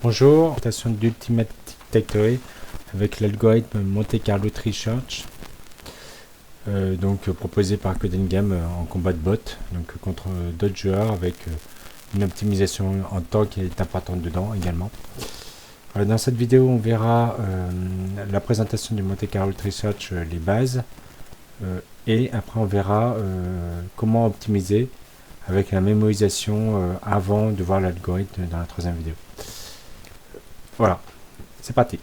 Bonjour, présentation d'Ultimate Detectory avec l'algorithme Monte Carlo Tree Search, proposé par Coding Game en combat de bot, donc contre d'autres joueurs avec une optimisation en temps qui est importante dedans également. Dans cette vidéo, on verra la présentation du Monte Carlo Tree Search, les bases, et après on verra comment optimiser avec la mémorisation avant de voir l'algorithme dans la troisième vidéo. Voilà, c'est parti.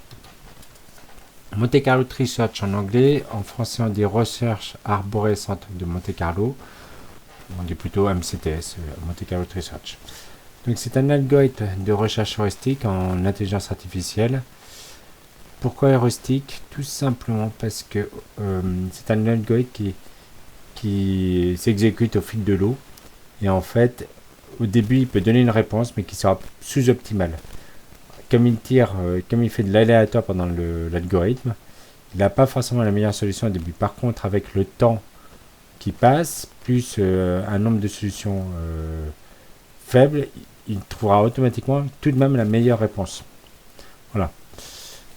Monte Carlo Tree Search en anglais, en français on dit Research Arborescent de Monte Carlo, on dit plutôt MCTS, Monte Carlo Tree Search. Donc c'est un algorithme de recherche heuristique en intelligence artificielle. Pourquoi heuristique? Tout simplement parce que c'est un algorithme qui s'exécute au fil de l'eau, et en fait au début il peut donner une réponse mais qui sera sous-optimale. Comme il fait de l'aléatoire pendant l'algorithme, il n'a pas forcément la meilleure solution au début. Par contre, avec le temps qui passe, plus un nombre de solutions faible, il trouvera automatiquement tout de même la meilleure réponse. Voilà.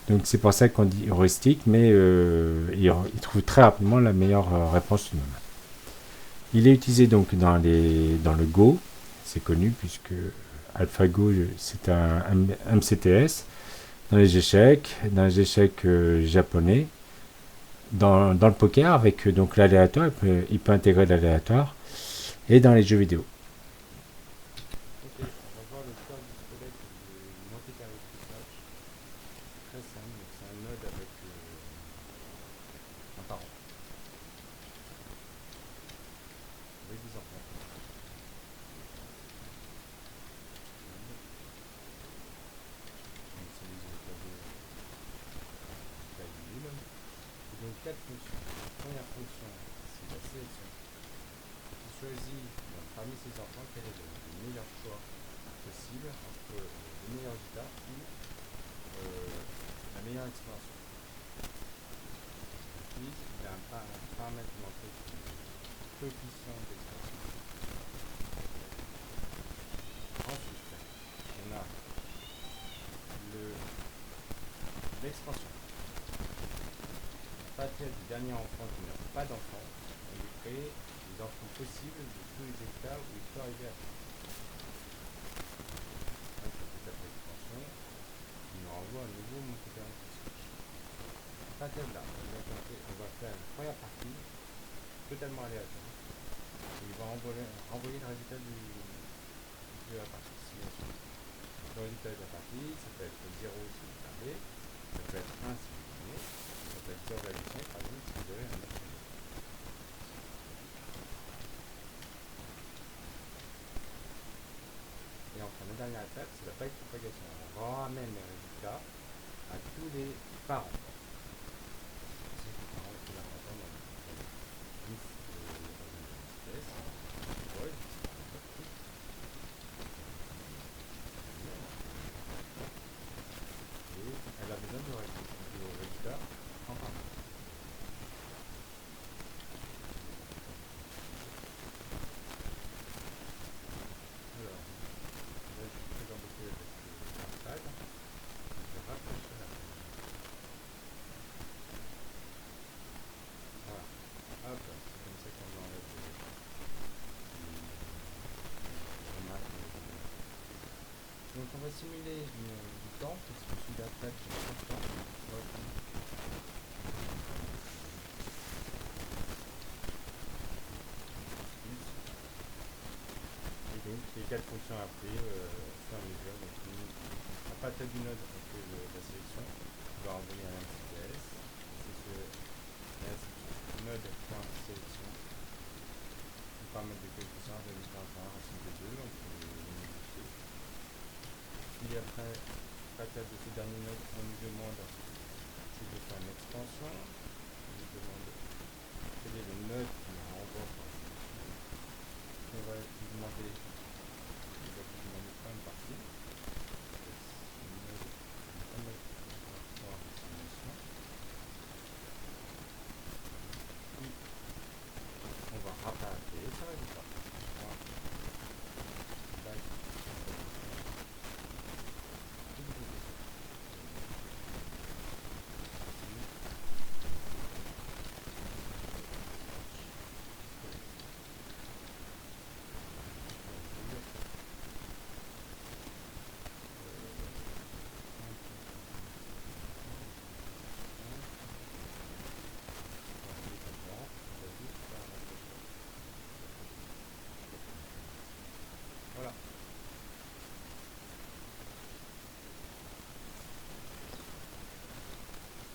Donc c'est pour ça qu'on dit heuristique, mais il trouve très rapidement la meilleure réponse tout de même. Il est utilisé donc dans le Go, c'est connu puisque AlphaGo c'est un MCTS, dans les échecs japonais, dans le poker avec donc l'aléatoire, il peut intégrer l'aléatoire, et dans les jeux vidéo. Ok, on va voir le corps du squelette de Monte Carlo Tree Search. Très simple, donc c'est un node avec un parent, avec des enfants. Donc c'est les alphabets taille nulle. Et donc 4 fonctions. Première fonction, c'est la sélection. Il choisit parmi ses enfants quel est le meilleur choix possible entre le meilleur résultat ou la meilleure expansion. Puis il a un paramètre montré qui est le coefficient d'expansion. Ensuite, on a l'expansion. À partir du dernier enfant qui n'a pas d'enfant, on lui crée les enfants possibles de tous les états où il peut arriver à faire. Donc, tout après l'expansion, il nous renvoie un nouveau Monte Carlo Tree Search. À partir de là, on va faire une première partie totalement aléatoire. Et il va renvoyer le résultat de la partie simulation. Le résultat de la partie, ça peut être 0 si vous perdez, ça peut être 1 si vous gagnez, ça peut être 0,5 par exemple si vous avez un autre résultat. Et enfin, la dernière étape, c'est la backpropagation. On ramène les résultats à tous les parents. C'est les parents les plus importants dans le espèce, et elle a besoin de résultats en parallèle. Alors, là je suis très embêté avec l'iPad, je vais rafraîchir la page. Voilà, hop, c'est comme ça qu'on enlève les remarques. Donc on va simuler du temps, parce que celui-là, j'ai pas de temps. Et donc les 4 fonctions appris au fur et à mesure. Donc, à partir du node, on fait la sélection, on va envoyer un MCTS. C'est ce node.sélection. On permet de coefficient de résultat racine de 2, on peut le modifier. Puis après, à partir de ce dernier node, on nous demande si je fais une extension. On nous demande quel est le node qui renvoie par exemple. On va lui demander une partie. Le node qui va mettre en simulation. Puis on va rappareiller ce résultat.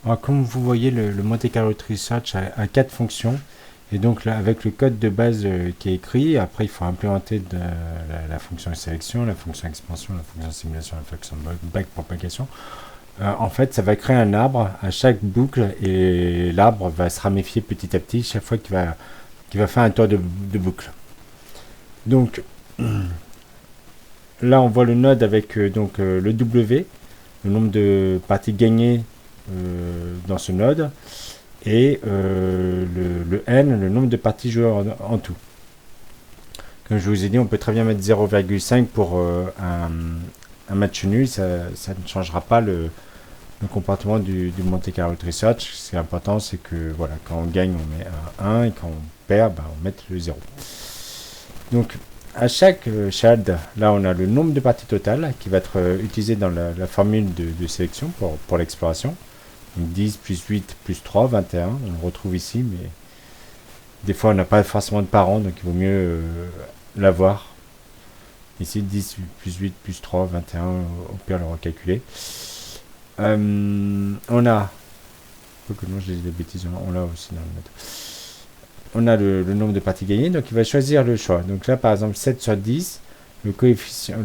Alors, comme vous voyez, le Monte Carlo Tree Search a 4 fonctions. Et donc là, avec le code de base qui est écrit, après il faut implémenter la fonction sélection, la fonction expansion, la fonction simulation, la fonction backpropagation. En fait, ça va créer un arbre à chaque boucle et l'arbre va se ramifier petit à petit chaque fois qu'il va faire un tour de boucle. Donc là, on voit le node avec le W, le nombre de parties gagnées dans ce node, et le N, le nombre de parties jouées en tout. Comme je vous ai dit, on peut très bien mettre 0,5 pour un match nul, ça ne changera pas le comportement du Monte Carlo Tree Search. Ce qui est important, c'est que voilà, quand on gagne, on met un 1 et quand on perd, on met le 0. Donc, à chaque shard, là, on a le nombre de parties totales qui va être utilisé dans la formule de sélection pour l'exploration. Donc 10 plus 8 plus 3, 21. On le retrouve ici, mais des fois, on n'a pas forcément de parents, donc il vaut mieux l'avoir. Ici, 10 plus 8 plus 3, 21, au pire, le recalculer. On a... que non, j'ai des bêtises, on l'a aussi dans le mode. On a le nombre de parties gagnées, donc il va choisir le choix. Donc là, par exemple, 7 sur 10, le coefficient,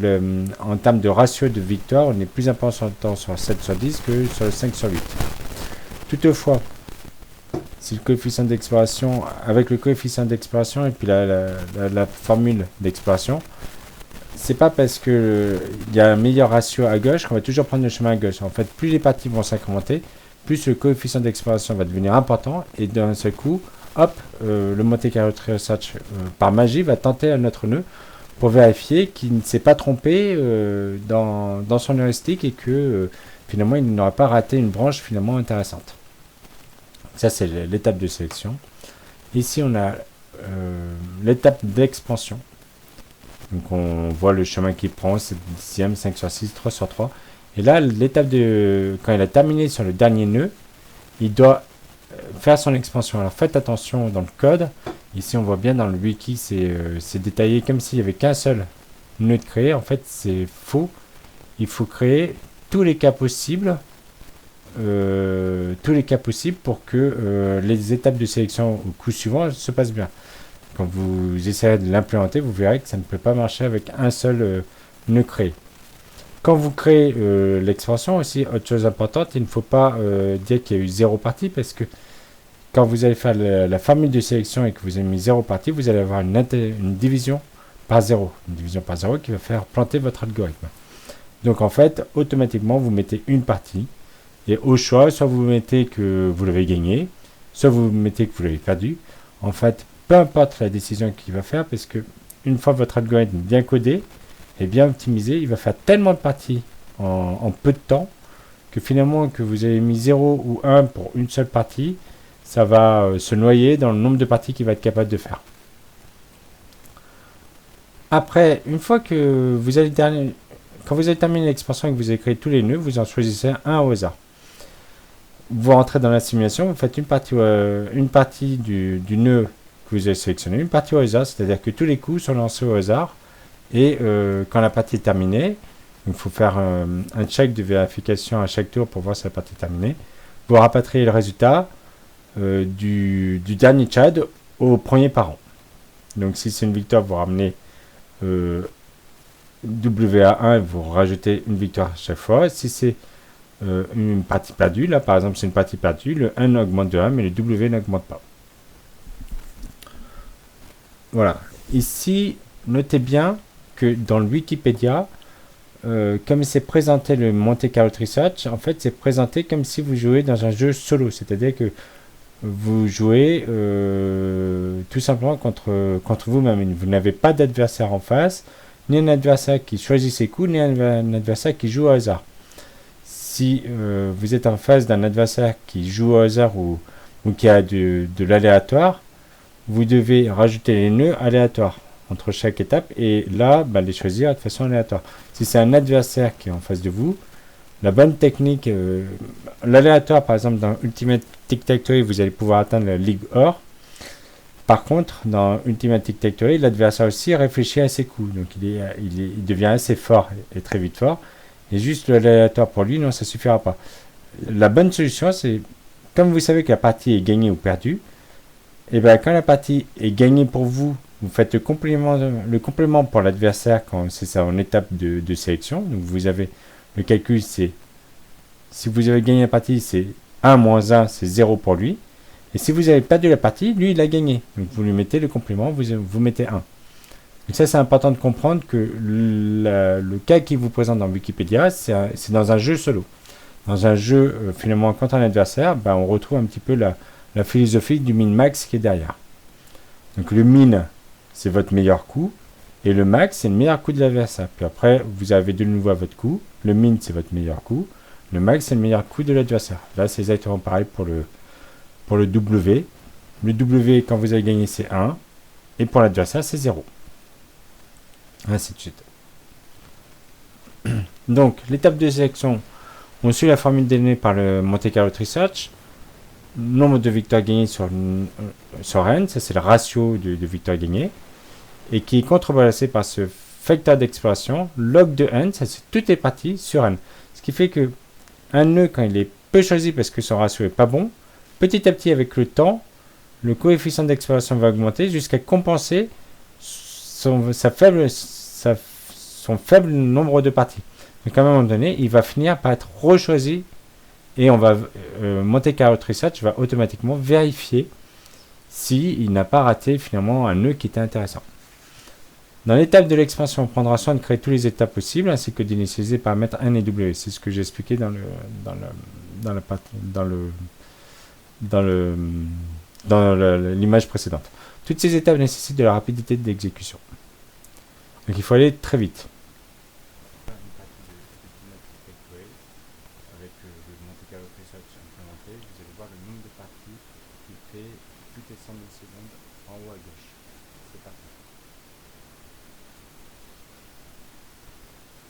en termes de ratio de victoire, on est plus important sur 7 sur 10 que sur 5 sur 8. Toutefois, si le coefficient d'exploration, avec le coefficient d'exploration et puis la formule d'exploration, c'est pas parce que il y a un meilleur ratio à gauche qu'on va toujours prendre le chemin à gauche. En fait, plus les parties vont s'incrémenter, plus le coefficient d'exploration va devenir important, et d'un seul coup, hop, le Monte Carlo Tree Search par magie va tenter un autre nœud pour vérifier qu'il ne s'est pas trompé dans son heuristique et que finalement il n'aura pas raté une branche finalement intéressante. Ça, c'est l'étape de sélection. Ici, on a l'étape d'expansion. Donc on voit le chemin qu'il prend, c'est 10e, 5 sur 6, 3 sur 3. Et là, l'étape de... quand il a terminé sur le dernier nœud, il doit faire son expansion. Alors faites attention dans le code. Ici, on voit bien dans le wiki, c'est détaillé comme s'il n'y avait qu'un seul nœud de créer. En fait, c'est faux. Il faut créer tous les cas possibles. Pour que les étapes de sélection au coup suivant se passent bien. Quand vous essayerez de l'implémenter, vous verrez que ça ne peut pas marcher avec un seul nœud créé. Quand vous créez l'expansion aussi, autre chose importante, il ne faut pas dire qu'il y a eu 0 partie, parce que quand vous allez faire la formule de sélection et que vous avez mis 0 partie, vous allez avoir une division par 0. Une division par 0 qui va faire planter votre algorithme. Donc en fait, automatiquement, vous mettez une partie. Et au choix, soit vous mettez que vous l'avez gagné, soit vous mettez que vous l'avez perdu. En fait, peu importe la décision qu'il va faire, parce que une fois votre algorithme bien codé et bien optimisé, il va faire tellement de parties en peu de temps que finalement, que vous avez mis 0 ou 1 pour une seule partie, ça va se noyer dans le nombre de parties qu'il va être capable de faire. Après, une fois que vous allez quand vous avez terminé l'expansion et que vous avez créé tous les nœuds, vous en choisissez un au hasard. Vous rentrez dans la simulation, vous faites une partie du nœud que vous avez sélectionné, une partie au hasard, c'est-à-dire que tous les coups sont lancés au hasard, et quand la partie est terminée, il faut faire un check de vérification à chaque tour pour voir si la partie est terminée, vous rapatriez le résultat du dernier Chad au premier parent. Donc si c'est une victoire, vous ramenez WA1 et vous rajoutez une victoire à chaque fois. Si c'est une partie perdue, là par exemple c'est une partie perdue, le 1 augmente de 1 mais le W n'augmente pas. Voilà. Ici, notez bien que dans le Wikipédia, comme c'est présenté le Monte Carlo Tree Search, en fait c'est présenté comme si vous jouez dans un jeu solo, c'est-à-dire que vous jouez tout simplement contre vous-même. Vous n'avez pas d'adversaire en face, ni un adversaire qui choisit ses coups, ni un adversaire qui joue au hasard. Si vous êtes en face d'un adversaire qui joue au hasard ou qui a de l'aléatoire, vous devez rajouter les nœuds aléatoires entre chaque étape et là, les choisir de façon aléatoire. Si c'est un adversaire qui est en face de vous, la bonne technique, l'aléatoire par exemple dans Ultimate Tic-Tac-Toe, vous allez pouvoir atteindre la Ligue Or. Par contre, dans Ultimate Tic-Tac-Toe, l'adversaire aussi réfléchit à ses coups, donc il devient assez fort et très vite fort. Et juste l'aléatoire pour lui, non, ça suffira pas. la bonne solution, c'est, comme vous savez que la partie est gagnée ou perdue, et bien quand la partie est gagnée pour vous, vous faites le complément pour l'adversaire quand c'est ça en étape de sélection. Donc vous avez le calcul, c'est si vous avez gagné la partie, c'est 1 moins 1, c'est 0 pour lui. Et si vous avez perdu la partie, lui, il a gagné. Donc vous lui mettez le complément, vous mettez 1. Donc ça, c'est important de comprendre que le cas qui vous présente dans Wikipédia, c'est dans un jeu solo. Dans un jeu, finalement, contre un adversaire, ben, on retrouve un petit peu la philosophie du min-max qui est derrière. Donc le min, c'est votre meilleur coup, et le max, c'est le meilleur coup de l'adversaire. Puis après, vous avez de nouveau votre coup. Le min, c'est votre meilleur coup. Le max, c'est le meilleur coup de l'adversaire. Là, c'est exactement pareil pour le W. Le W, quand vous avez gagné, c'est 1. Et pour l'adversaire, c'est 0. Ainsi de suite. Donc, l'étape de sélection, on suit la formule donnée par le Monte Carlo Research. Nombre de victoires gagnées sur N, ça c'est le ratio de victoires gagnées, et qui est contrebalancé par ce facteur d'exploration, log de N, ça c'est toutes les parties sur N. Ce qui fait que un nœud, quand il est peu choisi parce que son ratio est pas bon, petit à petit avec le temps, le coefficient d'exploration va augmenter jusqu'à compenser son faible nombre de parties. Donc à un moment donné, il va finir par être rechoisi et on va Monte Carlo Research va automatiquement vérifier s'il n'a pas raté finalement un nœud qui était intéressant. Dans l'étape de l'expansion, on prendra soin de créer toutes les étapes possibles ainsi que d'initialiser les paramètres N et W. C'est ce que j'ai expliqué dans l'image précédente. Toutes ces étapes nécessitent de la rapidité d'exécution. Donc il faut aller très vite. Avec le Monte Carlo Research implémenté, vous allez voir le nombre de parties qui fait toutes les 100 millisecondes en haut à gauche. C'est parti.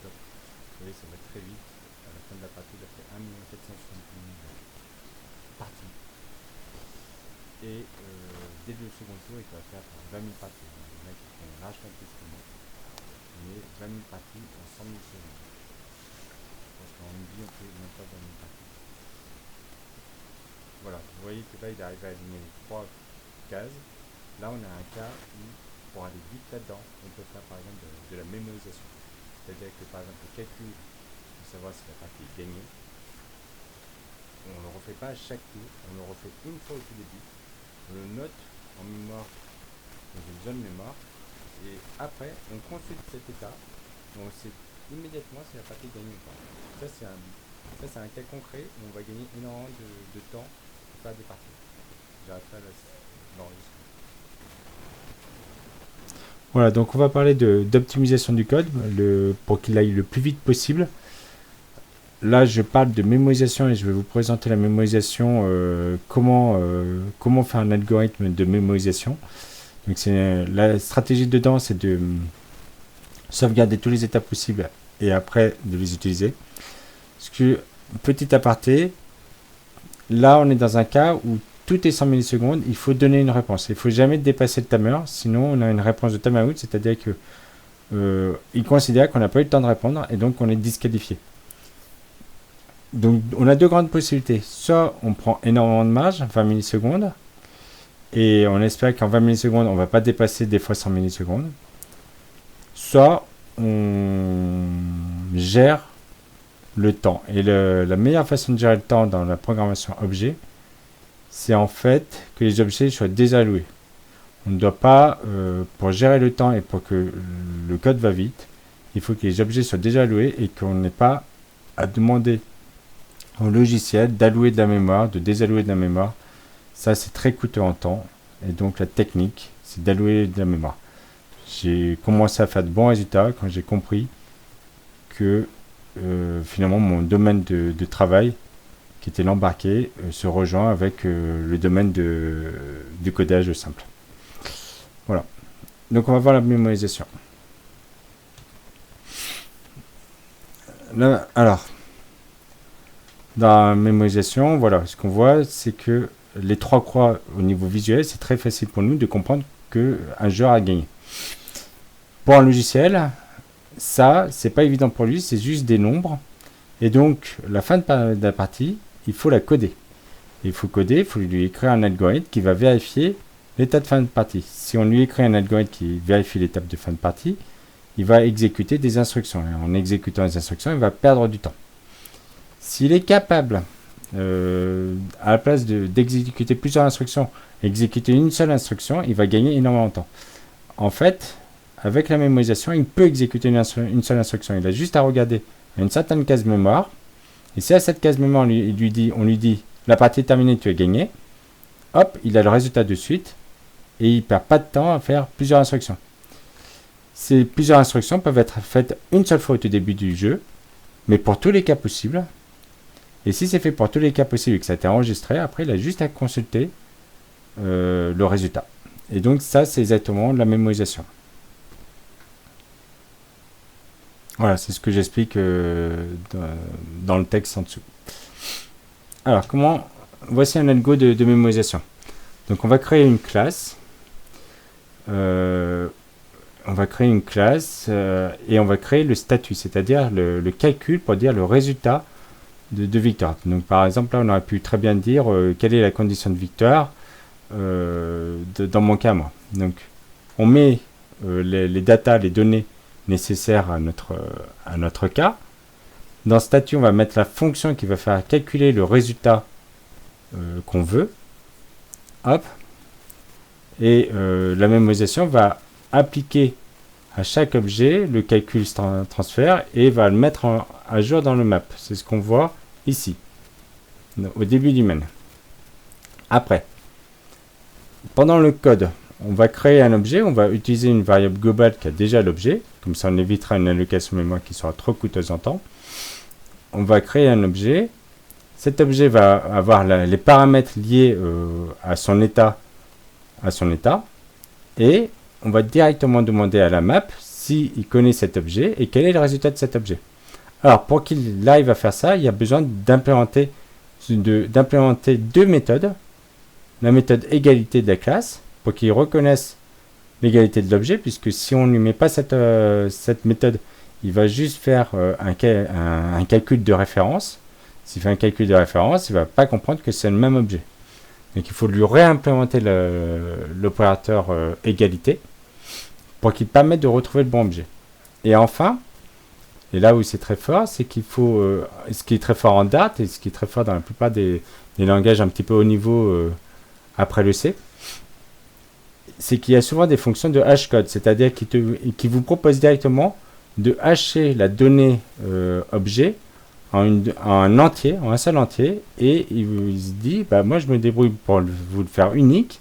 Top. Vous voyez, ça va très vite. À la fin de la partie, il a fait 1 460 000 parties. Et dès le second tour, il va faire 20 000 parties. Les mecs qui font largement plus que moi. Mais 20 000 parties en 100 millisecondes. Parce qu'en une vie, on peut même pas 20 000 parties. Voilà, vous voyez que là, il arrive à aligner les 3 cases. Là, on a un cas où, pour aller vite là-dedans, on peut faire par exemple de la mémorisation. C'est-à-dire que par exemple, le calcul pour savoir si la partie est gagnée, on ne le refait pas à chaque tour, on le refait une fois au tout début, on le note en mémoire, dans une zone mémoire, et après, on consulte cet état, et on sait immédiatement si la partie est gagnée ou pas. Ça, c'est un cas concret où on va gagner énormément de temps pour faire des parties. J'arrêterai l'enregistrement. Voilà, donc on va parler d'optimisation du code pour qu'il aille le plus vite possible. Là, je parle de mémorisation et je vais vous présenter la mémorisation, comment faire un algorithme de mémorisation. Donc la stratégie dedans, c'est de sauvegarder toutes les étapes possibles et après de les utiliser. Parce que, petit aparté, là on est dans un cas où toutes les 100 millisecondes, il faut donner une réponse. Il ne faut jamais dépasser le timer, sinon on a une réponse de timeout, c'est-à-dire que il considère qu'on n'a pas eu le temps de répondre et donc on est disqualifié. Donc on a deux grandes possibilités. Soit on prend énormément de marge, 20 millisecondes, et on espère qu'en 20 millisecondes, on ne va pas dépasser des fois 100 millisecondes. Soit on gère le temps. Et la meilleure façon de gérer le temps dans la programmation objet, c'est en fait que les objets soient désalloués. On ne doit pas, pour gérer le temps et pour que le code va vite, il faut que les objets soient désalloués et qu'on n'ait pas à demander au logiciel d'allouer de la mémoire, de désallouer de la mémoire. Ça, c'est très coûteux en temps. Et donc, la technique, c'est d'allouer de la mémoire. J'ai commencé à faire de bons résultats quand j'ai compris que finalement, mon domaine de travail, qui était l'embarqué, se rejoint avec le domaine du codage simple. Voilà. Donc, on va voir la mémorisation. Là, alors, dans la mémorisation, voilà, ce qu'on voit, c'est que les trois croix au niveau visuel, c'est très facile pour nous de comprendre qu'un joueur a gagné. Pour un logiciel, ça, c'est pas évident pour lui, c'est juste des nombres. Et donc, la fin de la partie, il faut la coder. Il faut coder, il faut lui écrire un algorithme qui va vérifier l'état de fin de partie. Si on lui écrit un algorithme qui vérifie l'étape de fin de partie, il va exécuter des instructions. Et en exécutant les instructions, il va perdre du temps. S'il est capable, à la place d'exécuter plusieurs instructions, exécuter une seule instruction, il va gagner énormément de temps. En fait, avec la mémorisation, il peut exécuter une seule instruction. Il a juste à regarder une certaine case mémoire. Et si à cette case mémoire, on lui dit la partie est terminée, tu as gagné, hop, il a le résultat de suite. Et il ne perd pas de temps à faire plusieurs instructions. Ces plusieurs instructions peuvent être faites une seule fois au tout début du jeu, mais pour tous les cas possibles. Et si c'est fait pour tous les cas possibles et que ça a été enregistré, après il a juste à consulter le résultat. Et donc ça, c'est exactement la mémorisation. Voilà, c'est ce que j'explique dans le texte en dessous. Alors, voici un algo de mémorisation. Donc on va créer une classe. Et on va créer le statut, c'est-à-dire le calcul pour dire le résultat de victoire. Donc par exemple, là on aurait pu très bien dire quelle est la condition de victoire dans mon cas moi. Donc on met les datas, les données nécessaires à notre cas. Dans statut, on va mettre la fonction qui va faire calculer le résultat qu'on veut. Hop. Et la mémorisation va appliquer à chaque objet le calcul transfert et va le mettre à jour dans le map. C'est ce qu'on voit ici, au début du main. Après, pendant le code, on va créer un objet, on va utiliser une variable globale qui a déjà l'objet, comme ça on évitera une allocation mémoire qui sera trop coûteuse en temps. On va créer un objet, cet objet va avoir les paramètres liés à son état, et on va directement demander à la map s'il connaît cet objet et quel est le résultat de cet objet. Alors pour qu'il arrive à faire ça, il y a besoin d'implémenter deux méthodes. La méthode égalité de la classe pour qu'il reconnaisse l'égalité de l'objet, puisque si on ne lui met pas cette méthode, il va juste faire un calcul de référence. S'il fait un calcul de référence, il ne va pas comprendre que c'est le même objet. Donc il faut lui réimplémenter l'opérateur égalité pour qu'il permette de retrouver le bon objet. Et enfin, et là où c'est très fort, c'est qu'il faut, ce qui est très fort en Dart et ce qui est très fort dans la plupart des langages un petit peu haut niveau après le C, c'est qu'il y a souvent des fonctions de hashcode, c'est-à-dire qui vous propose directement de hasher la donnée objet en un seul entier, et il se dit bah, moi je me débrouille pour vous le faire unique,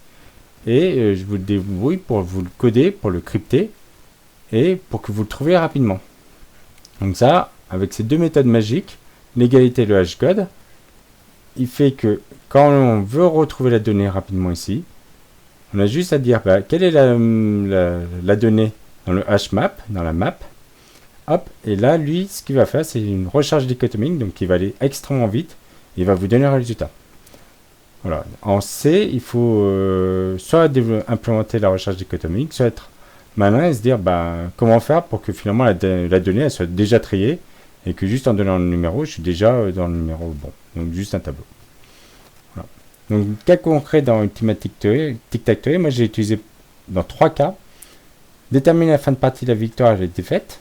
et je vous débrouille pour vous le coder, pour le crypter, et pour que vous le trouviez rapidement. Donc ça, avec ces deux méthodes magiques, l'égalité et le hashcode, il fait que quand on veut retrouver la donnée rapidement ici, on a juste à dire bah, quelle est la donnée dans le hashmap, dans la map. Hop, et là, lui, ce qu'il va faire, c'est une recherche dichotomique, donc il va aller extrêmement vite, et il va vous donner un résultat. Voilà. En C, il faut soit implémenter la recherche dichotomique, soit être malin et se dire bah, comment faire pour que finalement la donnée elle soit déjà triée, et que juste en donnant le numéro, je suis déjà dans le numéro bon. Donc juste un tableau. Voilà. Donc cas concret dans Ultimate Tic-Tac-Toe, moi j'ai utilisé dans 3 cas. Déterminer la fin de partie de la victoire et la défaite.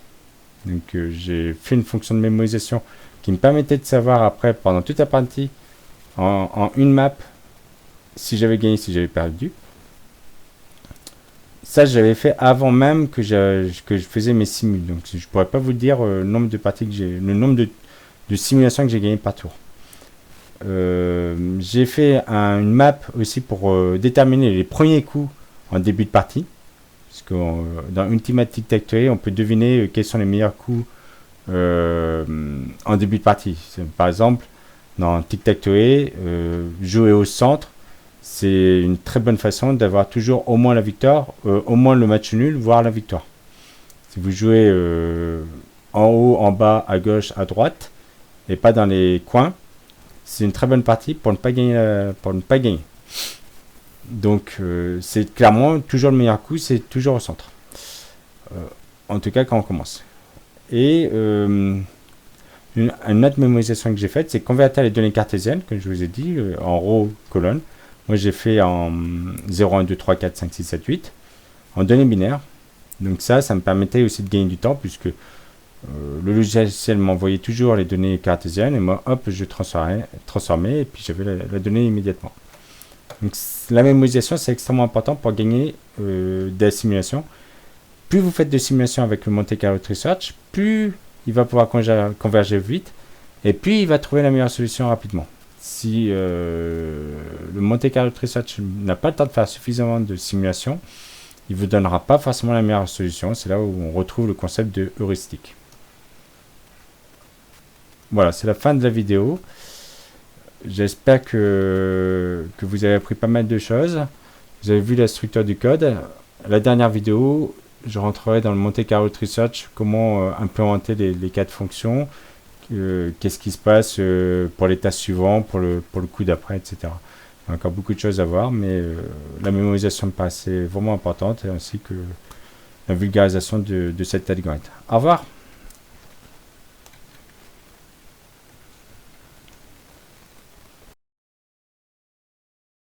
Donc j'ai fait une fonction de mémorisation qui me permettait de savoir après, pendant toute la partie, en une map, si j'avais gagné, si j'avais perdu. Ça, j'avais fait avant même que je faisais mes simules. Donc je pourrais pas vous dire le nombre de parties que le nombre de simulations que j'ai gagné par tour. J'ai fait une map aussi pour déterminer les premiers coups en début de partie. Parce que dans Ultimate Tic-Tac-Toe, on peut deviner quels sont les meilleurs coups en début de partie. Par exemple, dans Tic-Tac-Toe, jouer au centre, c'est une très bonne façon d'avoir toujours au moins la victoire, au moins le match nul, voire la victoire. Si vous jouez en haut, en bas, à gauche, à droite, et pas dans les coins, c'est une très bonne partie pour ne pas gagner. Donc c'est clairement toujours le meilleur coup, c'est toujours au centre. En tout cas quand on commence. Et Une autre mémorisation que j'ai faite, c'est convertir les données cartésiennes, comme je vous ai dit, en row, colonne. Moi, j'ai fait en 0, 1, 2, 3, 4, 5, 6, 7, 8, en données binaires. Donc ça me permettait aussi de gagner du temps, puisque le logiciel m'envoyait toujours les données cartésiennes, et moi, hop, je transformais et puis j'avais la donnée immédiatement. Donc la mémorisation, c'est extrêmement important pour gagner des simulations. Plus vous faites de simulations avec le Monte Carlo Tree Search, plus il va pouvoir converger vite, et puis il va trouver la meilleure solution rapidement. Si le Monte Carlo Tree Search n'a pas le temps de faire suffisamment de simulations, il ne vous donnera pas forcément la meilleure solution. C'est là où on retrouve le concept de heuristique. Voilà, c'est la fin de la vidéo. J'espère que vous avez appris pas mal de choses. Vous avez vu la structure du code. La dernière vidéo, je rentrerai dans le Monte Carlo Tree Search, comment implémenter les cas de fonctions, qu'est-ce qui se passe pour l'état suivant, pour le coup d'après, etc. Il y a encore beaucoup de choses à voir, mais la mémorisation me paraissait vraiment importante, ainsi que la vulgarisation de cet algorithme. Au revoir.